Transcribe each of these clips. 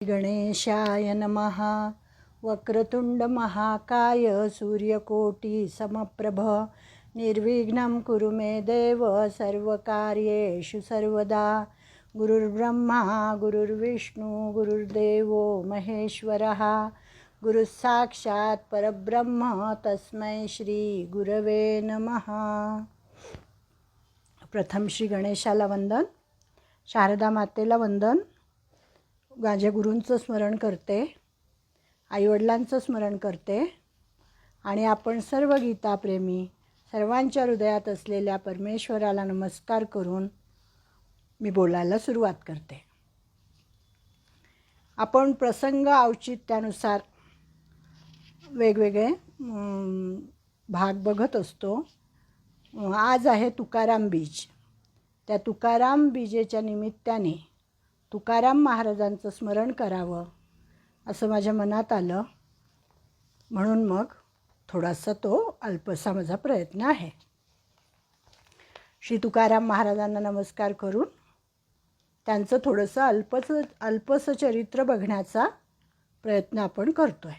गणेशाय नमः। वक्रतुंड महाकाय सूर्यकोटि समप्रभ निर्विघ्नं कुरु मे देव सर्वकार्येषु सर्वदा। गुरुर्ब्रह्मा गुरुर्विष्णु गुरुर्देवो महेश्वरः गुरुस्साक्षात् परब्रह्म तस्मै श्री गुरवे नमः। प्रथम श्री गणेशाला वंदन, शारदा मातेला वंदन, माझ्या गुरूंचं स्मरण करते, आईवडिलांचं स्मरण करते आणि आपण सर्व गीताप्रेमी सर्वांच्या हृदयात असलेल्या परमेश्वराला नमस्कार करून मी बोलायला सुरुवात करते। आपण प्रसंग औचित्यानुसार वेगवेगळे भाग बघत असतो। आज आहे तुकाराम बीज। त्या तुकाराम बीजेच्या निमित्ताने तुकाराम महाराजांचं स्मरण करावं असं माझ्या मनात आलं, म्हणून मग थोडासा तो अल्पसा माझा प्रयत्न आहे। श्री तुकाराम महाराजांना नमस्कार करून त्यांचं थोडंसं अल्पसं चरित्र बघण्याचा प्रयत्न आपण करतोय।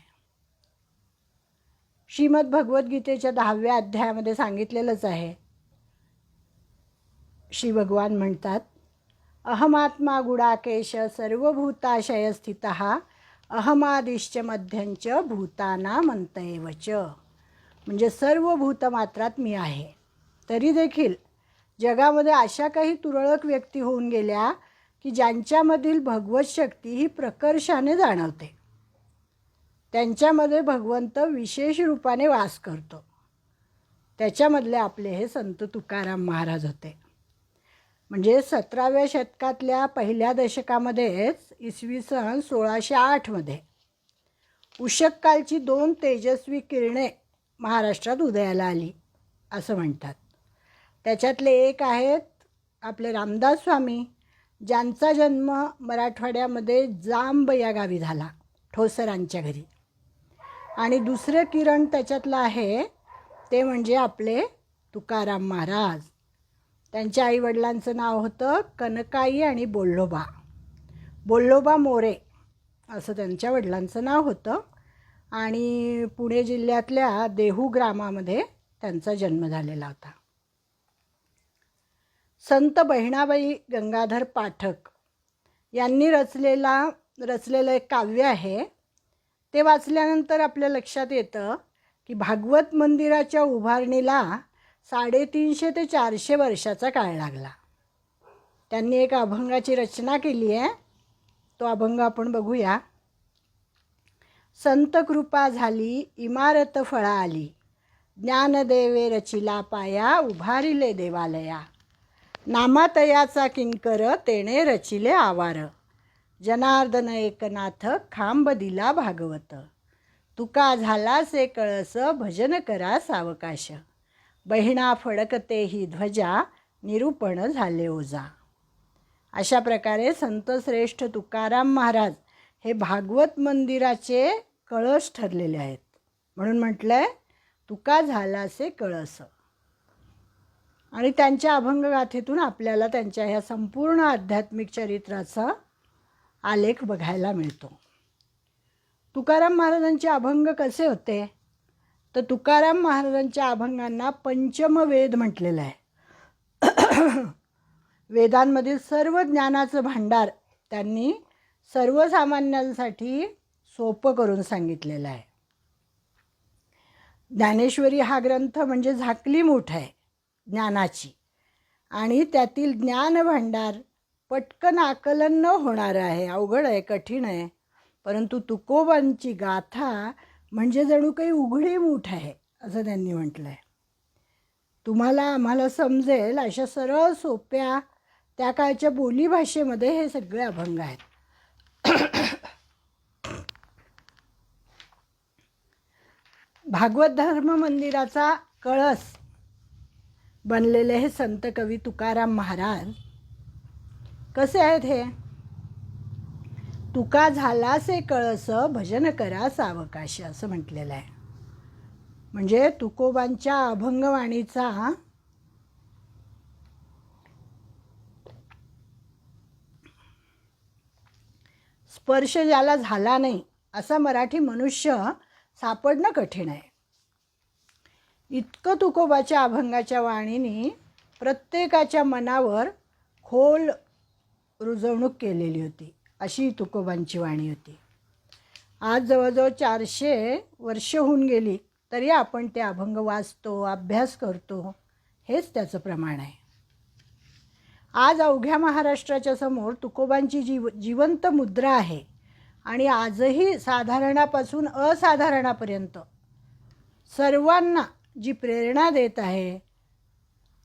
श्रीमद भगवद्गीतेच्या 10व्या अध्यायामध्ये सांगितलेलंच आहे। श्री भगवान म्हणतात, अहमात्मा गुडाकेश सर्वभूताशय स्थितः अहमादिश्च मध्यंच भूतानामंतएवच। म्हणजे सर्व भूतमात्रात मी आहे। तरी देखील जगामध्ये अशा काही तुरळक व्यक्ती होऊन गेल्या की ज्यांच्यामधील भगवत शक्ती ही प्रकर्षाने जाणवते। त्यांच्यामध्ये भगवंत विशेष रूपाने वास करतो। त्याच्यामधले आपले हे संत तुकाराम महाराज होते। म्हणजे 17व्या शतकातल्या पहिल्या दशकामध्येच इसवी सन 1608 उषःकालची 2 तेजस्वी किरणे महाराष्ट्रात उदयाला आली असं म्हणतात। त्याच्यातले एक आहेत आपले रामदास स्वामी, ज्यांचा जन्म मराठवाड्यामध्ये जांब या गावी झाला, ठोसरांच्या घरी। आणि दुसरं किरण त्याच्यातलं आहे ते म्हणजे आपले तुकाराम महाराज। त्यांच्या आईवडिलांचं नाव होतं कनकाई आणि बोल्लोबा, बोल्लोबा मोरे असं त्यांच्या वडिलांचं नाव होतं। आणि पुणे जिल्ह्यातल्या देहू ग्रामामध्ये त्यांचा जन्म झालेला होता। संत बहिणाबाई गंगाधर पाठक यांनी रचलेलं एक काव्य आहे। ते वाचल्यानंतर आपल्या लक्षात येतं की भागवत मंदिराच्या उभारणीला 350 ते 400 वर्षाचा काळ लागला। त्यांनी एक अभंगाची रचना केली आहे, तो अभंग आपण बघूया। संत कृपा झाली इमारत फळा आली, ज्ञानदेवे रचिला पाया उभारिले देवालया। नामातयाचा किंकर तेणे रचिले आवार, जनार्दन एकनाथ खांब दिला भागवत। तुका झाला से कळस भजन करा सावकाश, बहिणा फडकते ही ध्वजा निरूपण झाले ओजा। अशा प्रकारे संत श्रेष्ठ तुकाराम महाराज हे भागवत मंदिराचे कळस ठरलेले आहेत। म्हणून म्हटलंय तुका झाला से कळस। आणि त्यांच्या अभंगगाथेतून आपल्याला त्यांच्या ह्या संपूर्ण आध्यात्मिक चरित्राचा आलेख बघायला मिळतो। तुकाराम महाराजांचे अभंग कसे होते तर तुकाराम महाराजांच्या अभंगांना पंचमवेद म्हटलेलं आहे। वेदांमधील सर्व ज्ञानाचं भांडार त्यांनी सर्वसामान्यांसाठी सोपं करून सांगितलेलं आहे। ज्ञानेश्वरी हा ग्रंथ म्हणजे झाकली मूठ आहे ज्ञानाची, आणि त्यातील ज्ञान भांडार पटकन आकलन न होणारं आहे, अवघड आहे, कठीण आहे। परंतु तुकोबांची गाथा म्हणजे जणू काही उघडी मूठ आहे असं त्यांनी म्हटलं आहे। तुम्हाला आम्हाला समजेल अशा सरळ सोप्या त्या काळच्या बोलीभाषेमध्ये हे सगळे अभंग आहेत। भागवत धर्म मंदिराचा कळस बनलेले हे संत कवी तुकाराम महाराज कसे आहेत हे? तुका झाला से कळस भजन करा सावकाश असं म्हटलेलं आहे। म्हणजे तुकोबांच्या अभंगवाणीचा स्पर्श ज्याला झाला नाही असा मराठी मनुष्य सापडणं कठीण आहे. इतकं तुकोबाच्या अभंगाच्या वाणीने प्रत्येकाच्या मनावर खोल रुजवणूक केलेली होती, अशी तुकोबांची वाणी होती. आज जवळजवळ 400 वर्ष होऊन गेली तरी आपण ते अभंग वाचतो, अभ्यास करतो, हेच त्याचं प्रमाण आहे. आज अवघ्या महाराष्ट्राच्या समोर तुकोबांची जिवंत मुद्रा आहे आणि आजही साधारणापासून असाधारणापर्यंत सर्वांना जी प्रेरणा देत आहे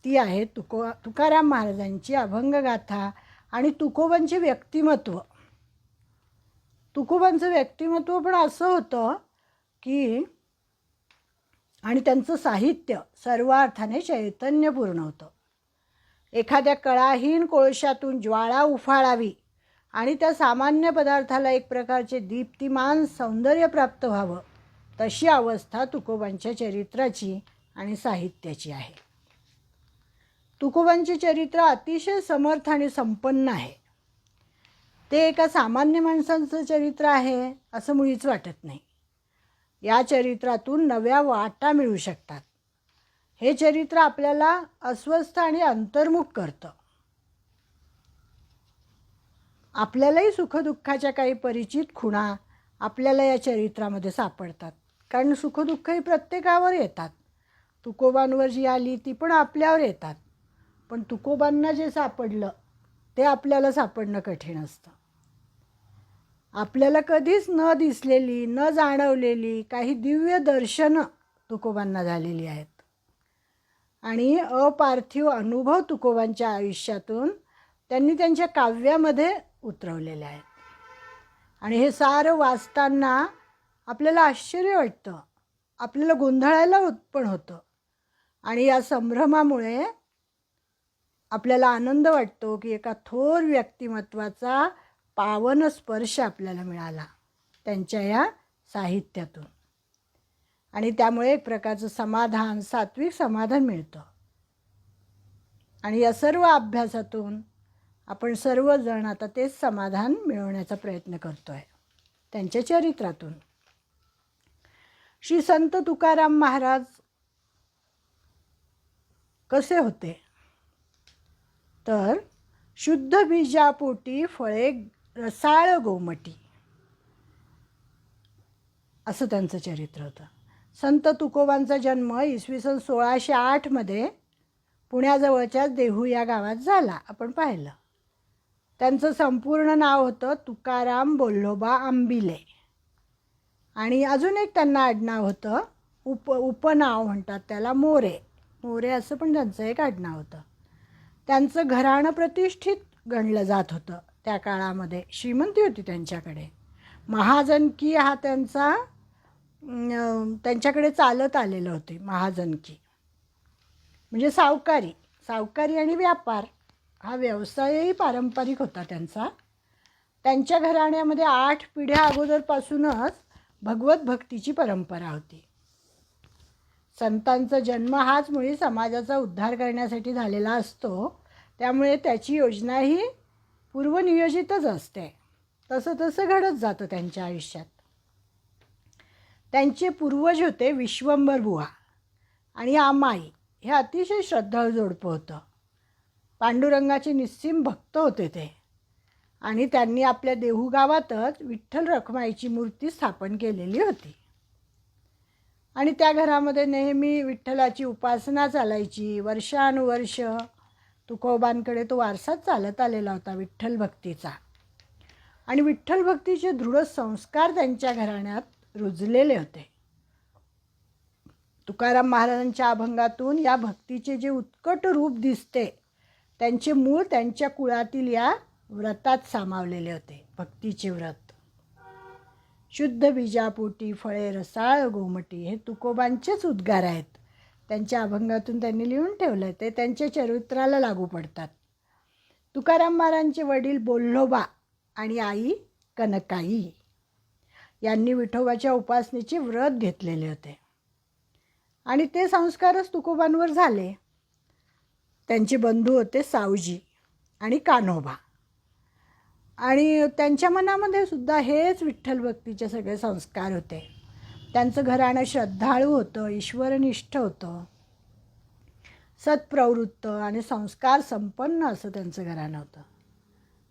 ती आहे तुकाराम महाराजांची अभंगगाथा आणि तुकोबांचे व्यक्तिमत्व. तुकोबांचं व्यक्तिमत्व पण असं होतं की आणि त्यांचं साहित्य सर्व अर्थाने चैतन्यपूर्ण होतं. एखाद्या कळाहीन कोळशातून ज्वाळा उफाळावी आणि त्या सामान्य पदार्थाला एक प्रकारचे दीप्तिमान सौंदर्य प्राप्त व्हावं, तशी अवस्था तुकोबांच्या चरित्राची आणि साहित्याची आहे. तुकोबांचे चरित्र अतिशय समर्थ आणि संपन्न आहे. ते एका सामान्य माणसांचं चरित्र आहे असं मुळीच वाटत नाही. या चरित्रातून नव्या वाटा मिळू शकतात. हे चरित्र आपल्याला अस्वस्थ आणि अंतर्मुख करतं. आपल्यालाही सुखदुःखाच्या काही परिचित खुणा आपल्याला या चरित्रामध्ये सापडतात, कारण सुखदुःख ही प्रत्येकावर येतात. तुकोबांवर जी आली ती पण आपल्यावर येतात, पण तुकोबांना जे सापडलं ते आपल्याला सापडणं कठीण असतं. आपल्याला कधीच न दिसलेली, न जाणवलेली काही दिव्य दर्शनं तुकोबांना झालेली आहेत आणि अपार्थिव अनुभव तुकोबांच्या आयुष्यातून त्यांनी त्यांच्या काव्यामध्ये उतरवलेले आहेत. आणि हे सारं वाचताना आपल्याला आश्चर्य वाटतं, आपल्याला गोंधळायला पण होतं आणि या संभ्रमामुळे आपल्याला आनंद वाटतो की एका थोर व्यक्तिमत्वाचा पावन स्पर्श आपल्याला मिळाला त्यांच्या या साहित्यातून आणि त्यामुळे एक प्रकारचं समाधान, सात्विक समाधान मिळतं. आणि या सर्व अभ्यासातून आपण सर्वजण आता तेच समाधान मिळवण्याचा प्रयत्न करतो आहे त्यांच्या चरित्रातून. श्री संत तुकाराम महाराज कसे होते तर शुद्ध बीजापोटी फळे रसाळ गोमटी, असं त्यांचं चरित्र होतं. संत तुकोबांचा जन्म इसवी सन 1608 पुण्याजवळच्याच देहू या गावात झाला, आपण पाहिलं. त्यांचं संपूर्ण नाव होतं तुकाराम बोल्होबा आंबिले आणि अजून एक त्यांना आडनाव होतं, उपनाव म्हणतात त्याला, मोरे. मोरे असं पण त्यांचं एक आडनाव होतं. त्यांचं घराणं प्रतिष्ठित गणलं जात होतं त्या काळामध्ये, श्रीमंती होती त्यांच्याकडे. महाजनकी हा त्यांच्याकडे चालत आलेलं होते. महाजनकी म्हणजे सावकारी आणि व्यापार हा व्यवसायही पारंपरिक होता त्यांचा. त्यांच्या घराण्यामध्ये 8 पिढ्या अगोदरपासूनच भगवत भक्तीची परंपरा होती. संतांचा जन्म हाच मुळी समाजाचा उद्धार करण्यासाठी झालेला असतो, त्यामुळे त्याची योजनाही पूर्वनियोजितच असते. तसं घडत जातं त्यांच्या आयुष्यात. त्यांचे पूर्वज होते विश्वंभर बुवा आणि आमाई, हे अतिशय श्रद्धाळू जोडपं होतं. पांडुरंगाचे निस्सीम भक्त होते ते आणि त्यांनी आपल्या देहू गावातच विठ्ठल रखुमाईची मूर्ती स्थापन केलेली होती आणि त्या घरामध्ये नेहमी विठ्ठलाची उपासना चालायची. वर्षानुवर्ष तुकोबांकडे तो वारसाच चालत आलेला होता विठ्ठल भक्तीचा आणि विठ्ठल भक्तीचे दृढ संस्कार त्यांच्या घराण्यात रुजलेले होते. तुकाराम महाराजांच्या अभंगातून या भक्तीचे जे उत्कट रूप दिसते त्यांचे मूळ त्यांच्या कुळातील या व्रतात सामावलेले होते. भक्तीचे व्रत, शुद्ध बीजापोटी फळे रसाळ गोमटी, हे तुकोबांचेच उद्गार आहेत. त्यांच्या अभंगातून त्यांनी लिहून ठेवलं, ते त्यांच्या चरित्राला लागू पडतात. तुकाराम महाराजांचे वडील बोल्होबा आणि आई कनकाई यांनी विठोबाच्या उपासनेचे व्रत घेतलेले होते आणि ते संस्कारच तुकोबांवर झाले. त्यांचे बंधू होते सावजी आणि कान्होबा. आणि त्यांच्या मनामध्ये सुद्धा हेच विठ्ठल भक्तीचे सगळे संस्कार होते. त्यांचं घराणं श्रद्धाळू होतं, ईश्वरनिष्ठ होतं, सत्प्रवृत्त आणि संस्कार संपन्न असं त्यांचं घराणं होतं.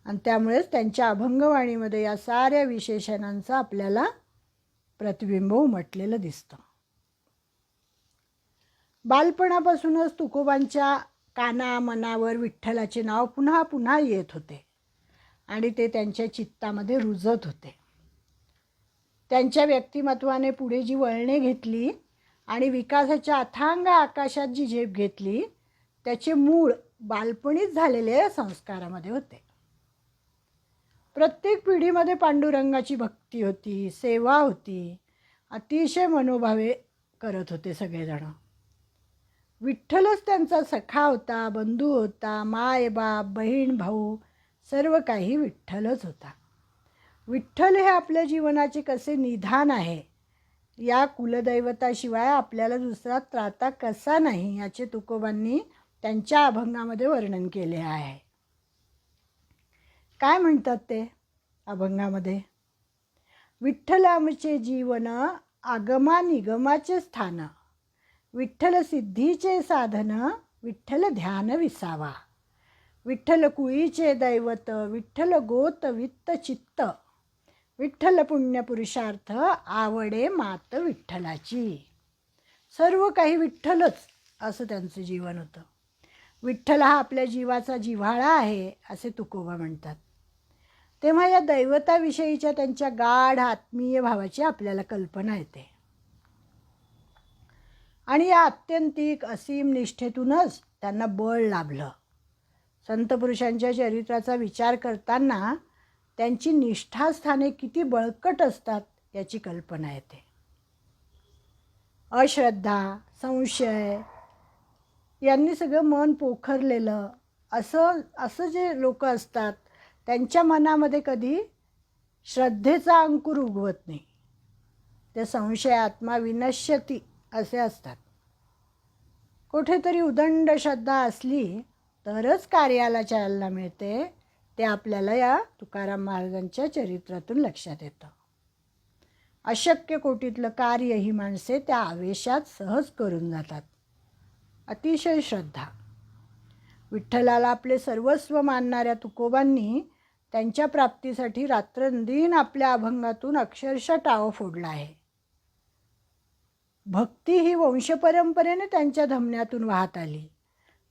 आणि त्यामुळेच त्यांच्या अभंगवाणीमध्ये या साऱ्या विशेषणांचं आपल्याला प्रतिबिंब उमटलेलं दिसतं. बालपणापासूनच तुकोबांच्या काना मनावर विठ्ठलाचे नाव पुन्हा पुन्हा येत होते आणि ते त्यांच्या चित्तामध्ये रुजत होते. त्यांच्या व्यक्तिमत्वाने पुढे जी वळणे घेतली आणि विकासाच्या अथांग आकाशात जी झेप घेतली, त्याचे मूळ बालपणीच झालेल्या संस्कारामध्ये होते. प्रत्येक पिढीमध्ये पांडुरंगाची भक्ती होती, सेवा होती, अतिशय मनोभावे करत होते सगळेजण. विठ्ठलच त्यांचा सखा होता, बंधू होता, माय बाप बहीण भाऊ सर्व काही विठ्ठलच होता. विठ्ठल हे आपल्या जीवनाचे कसे निधान आहे, या कुलदैवताशिवाय आपल्याला दुसरा त्राता कसा नाही, याचे तुकोबांनी त्यांच्या अभंगामध्ये वर्णन केले आहे. काय म्हणतात ते अभंगामध्ये? विठ्ठल आमचे जीवन आगमा निगमाचे स्थान, विठ्ठल सिद्धीचे साधन, विठ्ठल ध्यान विसावा, विठ्ठल कुळीचे दैवत, विठ्ठल गोत वित्त चित्त, विठ्ठल पुण्यपुरुषार्थ, आवडे मात विठ्ठलाची. सर्व काही विठ्ठलच असं त्यांचं जीवन होतं. विठ्ठल हा आपल्या जीवाचा जिव्हाळा आहे असे तुकोबा म्हणतात. तेव्हा या दैवताविषयीच्या त्यांच्या गाढ आत्मीय भावाची आपल्याला कल्पना येते. आणि या आत्यंतिक असीम निष्ठेतूनच त्यांना बळ लाभलं. संत पुरुषांच्या चरित्राचा विचार करताना त्यांची निष्ठास्थाने किती बळकट असतात याची कल्पना येते. अश्रद्धा, संशय यांनी सगळं मन पोखरलेलं असं जे लोक असतात, त्यांच्या मनामध्ये कधी श्रद्धेचा अंकुर उगवत नाही. ते संशय आत्मा विनश्यती असे असतात. कुठेतरी उदंड श्रद्धा असली तरच कार्याला चालना मिळते, ते आपल्याला या तुकाराम महाराजांच्या चरित्रातून लक्षात येतं. अशक्य कोटीतलं कार्य ही माणसे त्या आवेशात सहज करून जातात. अतिशय श्रद्धा. विठ्ठलाला आपले सर्वस्व मानणाऱ्या तुकोबांनी त्यांच्या प्राप्तीसाठी रात्रंदिन आपल्या अभंगातून अक्षरशः टाव फोडला आहे. भक्ती ही वंशपरंपरेने त्यांच्या धमन्यातून वाहत आली.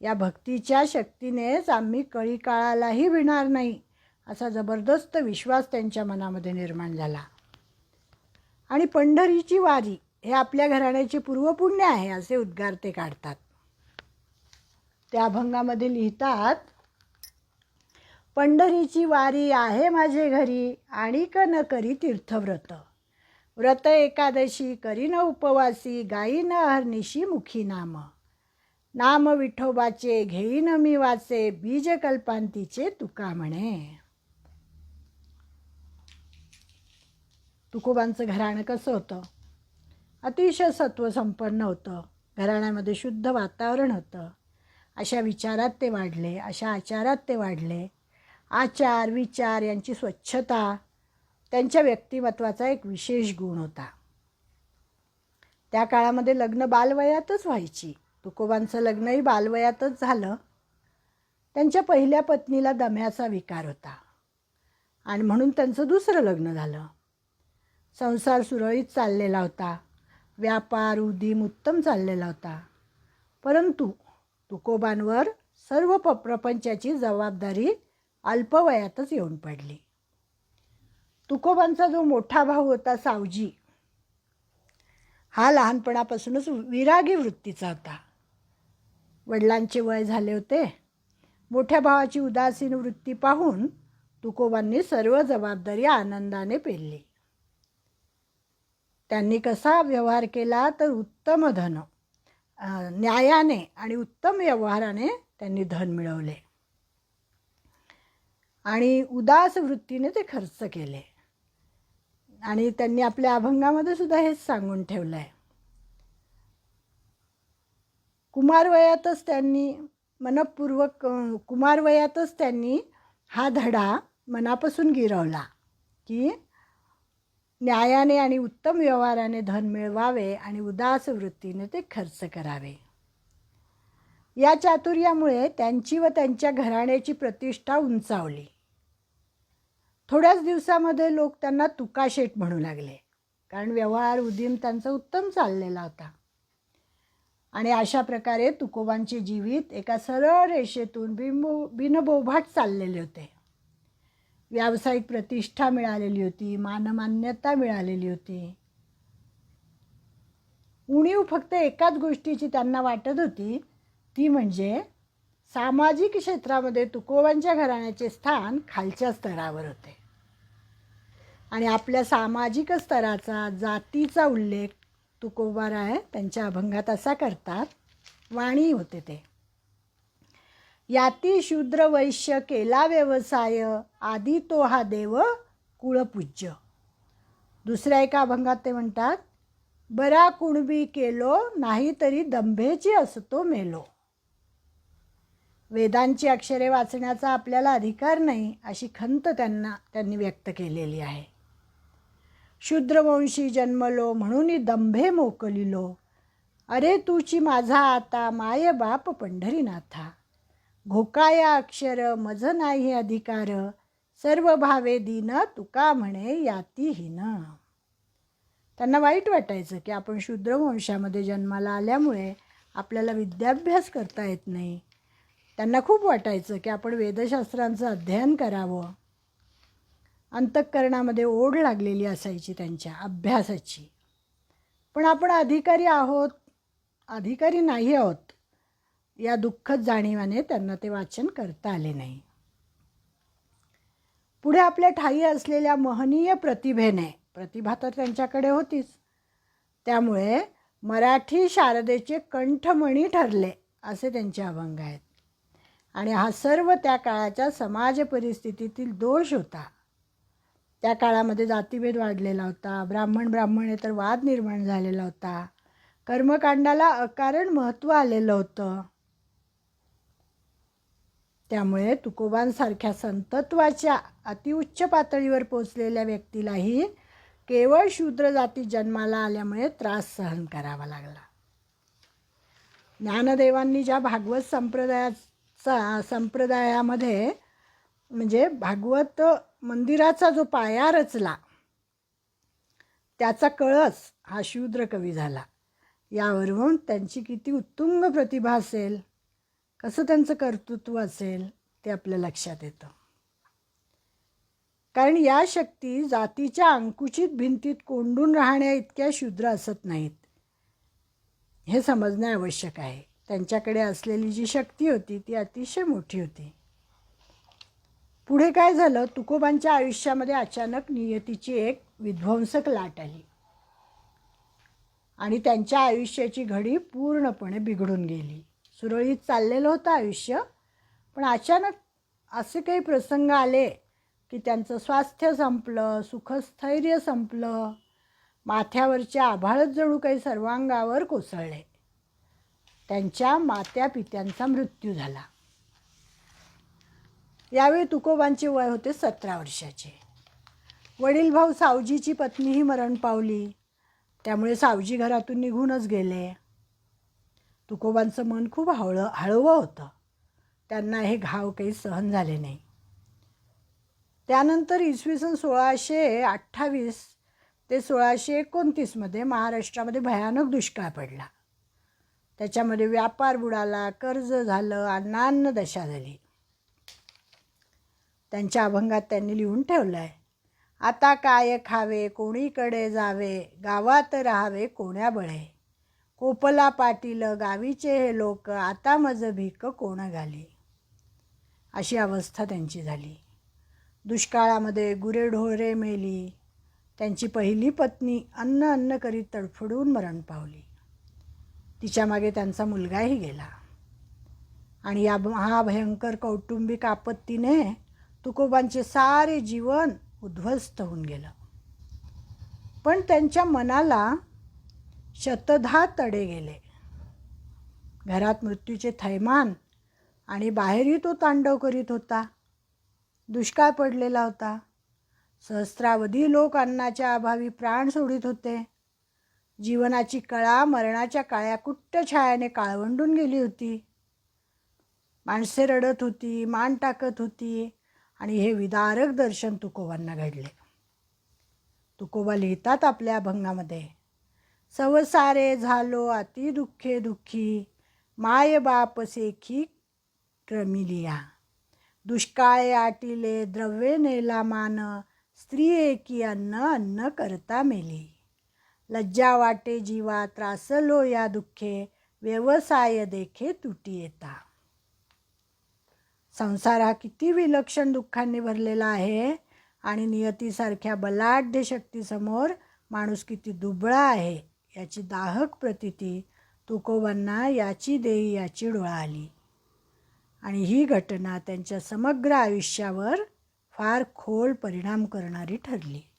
या भक्तीच्या शक्तीनेच आम्ही कळी काळालाही भिणार नाही असा जबरदस्त विश्वास त्यांच्या मनामध्ये निर्माण झाला. आणि पंढरीची वारी हे आपल्या घराण्याचे पूर्वपुण्य आहे असे उद्गार ते काढतात. त्या अभंगामध्ये लिहितात, पंढरीची वारी आहे माझे घरी, आणिक न करी तीर्थव्रत, व्रत एकादशी करीन उपवासी, गाईन अहर्निशी मुखी नाम, नाम विठोबाचे घेईन मी वाचे, बीज कल्पांतीचे तुका म्हणे. तुकोबांचं घराणं कसं होतं? अतिशय सत्वसंपन्न होतं. घराण्यामध्ये शुद्ध वातावरण होतं. अशा विचारात ते वाढले, अशा आचारात ते वाढले. आचार विचार यांची स्वच्छता त्यांच्या व्यक्तिमत्वाचा एक विशेष गुण होता. त्या काळामध्ये लग्न बालवयातच व्हायची. तुकोबांचं लग्नही बालवयातच झालं. त्यांच्या पहिल्या पत्नीला दम्याचा विकार होता आणि म्हणून त्यांचं दुसरं लग्न झालं. संसार सुरळीत चाललेला होता. व्यापार उदीम उत्तम चाललेला होता. परंतु तुकोबांवर सर्व प्रपंचाची जबाबदारी अल्पवयातच येऊन पडली. तुकोबांचा जो मोठा भाऊ होता सावजी, हा लहानपणापासूनच विरागी वृत्तीचा होता. वडिलांचे वय झाले होते. मोठ्या भावाची उदासीन वृत्ती पाहून तुकोबांनी सर्व जबाबदारी आनंदाने पेलली. त्यांनी कसा व्यवहार केला तर उत्तम धन, न्यायाने आणि उत्तम व्यवहाराने त्यांनी धन मिळवले आणि उदास वृत्तीने ते खर्च केले. आणि त्यांनी आपल्या अभंगामध्ये सुद्धा हेच सांगून ठेवलं आहे. कुमारवयातच त्यांनी हा धडा मनापासून गिरवला की न्यायाने आणि उत्तम व्यवहाराने धन मिळवावे आणि उदास वृत्तीने ते खर्च करावे. या चातुर्यामुळे त्यांची व त्यांच्या घराण्याची प्रतिष्ठा उंचावली. थोड्याच दिवसामध्ये लोक त्यांना तुकाशेठ म्हणू लागले, कारण व्यवहार उदीम त्यांचा उत्तम चाललेला होता. आणि अशा प्रकारे तुकोबांचे जीवित एका सरळ रेषेतून बिनबोभाट चाललेले होते. व्यावसायिक प्रतिष्ठा मिळालेली होती, मानमान्यता मिळालेली होती. उणीव फक्त एकाच गोष्टीची त्यांना वाटत होती, ती म्हणजे सामाजिक क्षेत्रामध्ये तुकोबांच्या घराण्याचे स्थान खालच्या स्तरावर होते. आणि आपल्या सामाजिक स्तराचा, जातीचा उल्लेख तुकोबाराय त्यांच्या अभंगात असा करतात. वाणी होते ते, याती शूद्र वैश्य केला व्यवसाय, आधी तो हा देव कुळपूज्य. दुसऱ्या एका अभंगात ते म्हणतात, बरा कुणबी केलो नाही तरी दंभेची असतो मेलो. वेदांची अक्षरे वाचण्याचा आपल्याला अधिकार नाही अशी खंत त्यांनी व्यक्त केलेली आहे. शूद्रवंशी जन्मलो म्हणून दंभे मोकलिलो, अरे तुची माझा आता माय बाप पंढरीनाथा. घोकाया अक्षर मज नाही अधिकार, सर्व भावे दीन तुका म्हणे याती हीन. त्यांना वाईट वाटायचं की आपण शूद्रवंशामध्ये जन्माला आल्यामुळे आपल्याला विद्याभ्यास करता येत नाही. त्यांना खूप वाटायचं की आपण वेदशास्त्रांचं अध्ययन करावं. अंतःकरणामध्ये ओढ लागलेली असायची त्यांच्या अभ्यासाची. पण आपण अधिकारी आहोत, अधिकारी नाही आहोत या दुःखद जाणीवाने त्यांना ते वाचन करता आले नाही. पुढे आपल्या ठायी असलेल्या महनीय प्रतिभेने, प्रतिभा तर त्यांच्याकडे होतीच, त्यामुळे मराठी शारदेचे कंठमणी ठरले असे त्यांचे अभंग आहेत. आणि हा सर्व त्या काळाच्या समाज परिस्थितीतील दोष होता. त्या काळामध्ये जातीभेद वाढलेला होता, ब्राह्मणेतर वाद निर्माण झालेला होता, कर्मकांडाला अकारण महत्त्व आलेलं होतं. त्यामुळे तुकोबांसारख्या संतत्वाच्या अतिउच्च पातळीवर पोचलेल्या व्यक्तीलाही केवळ शूद्र जाती जन्माला आल्यामुळे त्रास सहन करावा लागला. ज्ञानदेवांनी ज्या भागवत संप्रदायामध्ये म्हणजे भागवत मंदिराचा जो पाया रचला, त्याचा कळस हा शूद्र कवी झाला. यावरून त्यांची किती उत्तुंग प्रतिभा असेल, कसं त्यांचं कर्तृत्व असेल ते आपल्या लक्षात येतं. कारण या शक्ती जातीच्या अंकुचित भिंतीत कोंडून राहण्या इतक्या शूद्र असत नाहीत, हे समजणे आवश्यक आहे. त्यांच्याकडे असलेली जी शक्ती होती ती अतिशय मोठी होती. पुढे काय झालं, तुकोबांच्या आयुष्यामध्ये अचानक नियतीची एक विध्वंसक लाट आली आणि त्यांच्या आयुष्याची घडी पूर्णपणे बिघडून गेली. सुरळीत चाललेलं होतं आयुष्य, पण अचानक असे काही प्रसंग आले की त्यांचं स्वास्थ्य संपलं, सुखस्थैर्य संपलं, माथ्यावरचे आभाळच जणू काही सर्वांगावर कोसळले. त्यांच्या मात्यापित्यांचा मृत्यू झाला. यावेळी तुकोबांचे वय होते 17 वर्षाचे. वडील भाऊ सावजीची पत्नीही मरण पावली, त्यामुळे सावजी घरातून निघूनच गेले. तुकोबांचं मन खूप हळवं होतं. त्यांना हे घाव काही सहन झाले नाही. त्यानंतर इसवी सन 1628 ते 1629 महाराष्ट्रामध्ये भयानक दुष्काळ पडला. त्याच्यामध्ये व्यापार बुडाला, कर्ज झालं, अन्नान्न दशा झाली. त्यांच्या अभंगात त्यांनी लिहून ठेवलं आहे, आता काय खावे कोणीकडे जावे, गावात राहावे कोण्या बळे, कोपला पाटील गावीचे हे लोक, आता मज भीक कोण घाली. अशी अवस्था त्यांची झाली. दुष्काळामध्ये गुरेढोरे मेली. त्यांची पहिली पत्नी अन्न करीत तडफडून मरण पावली. तिच्यामागे त्यांचा मुलगाही गेला. आणि या महाभयंकर कौटुंबिक आपत्तीने तुकोबांचे सारे जीवन उद्ध्वस्त होऊन गेलं. पण त्यांच्या मनाला शतधा तडे गेले. घरात मृत्यूचे थैमान आणि बाहेरही तो तांडव करीत होता. दुष्काळ पडलेला होता. सहस्रावधी लोक अन्नाच्या अभावी प्राण सोडित होते. जीवनाची कळा मरणाच्या काळ्याकुट्ट छायाने काळवंडून गेली होती. माणसे रडत होती, मान टाकत होती आणि हे विदारक दर्शन तुकोबांना घडले. तुकोबा लिहितात आपल्या अभंगामध्ये, सवसारे झालो अति दुःखे दुःखी, माय बाप सेखी क्रमिलिया. दुष्काळे आटिले द्रव्ये नेला मान, स्त्री एकी अन्न अन्न करता मेली. लज्जा वाटे जीवा त्रासलो या दुःखे, व्यवसाय देखे तुटी येता. संसार हा किती विलक्षण दुःखांनी भरलेला आहे आणि नियतीसारख्या बलाढ्य शक्तीसमोर माणूस किती दुबळा आहे याची दाहक प्रतीती तुकोबांना याची देई याची डोळा आली. आणि ही घटना त्यांच्या समग्र आयुष्यावर फार खोल परिणाम करणारी ठरली.